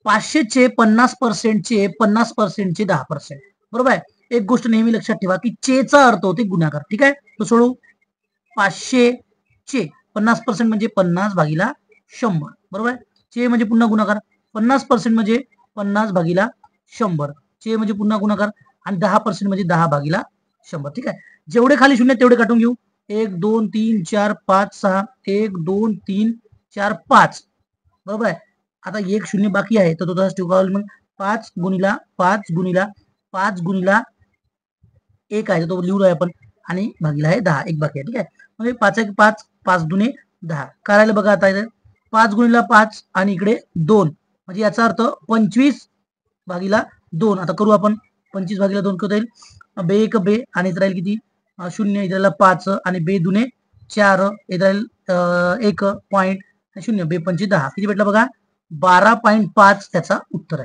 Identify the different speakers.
Speaker 1: 500चे 50%चे 50%चे 10%. बरोबर आहे. एक गोष्ट नेहमी लक्षात ठेवा की चेचा अर्थ होते गुणाकार. ठीक आहे, तो सोडू. 500चे 50% म्हणजे 50/100. बरोबर आहे. चे म्हणजे पुन्हा गुणाकार, 50% म्हणजे 50/100. चे म्हणजे पुन्हा गुणाकार आणि 10% म्हणजे 10/100. ठीक आहे. जेवढे खाली शून्य तेवढे काढून घेऊ. 1 2 3 4 5 6 1 2 3 4 5. बरोबर आहे. आता एक शून्य बाकी आहे, तर तो तसाच ठेवू. मग 5 गुणिला 5 गुणिला 5 गुणिला 1 आहे, तो लिहू आहे आपण, आणि भागीला आहे 10. एक बाकी आहे. ठीक आहे. म्हणजे 5 1 5, 5 दुने 10 करायला बघा. आता इथे 5 गुणिला 5 आणि इकडे 2, म्हणजे याचा अर्थ 25/2. आता करू आपण. 25/2 करता येईल. बे 1 बे आणि इथे राहील किती, 0. इथे राहिला 5 आणि बे दुने 4. इथे राहील 1 पॉईंट 0. बे 25 10. किती भेटला बघा, 12.5 त्याचा उत्तर आहे.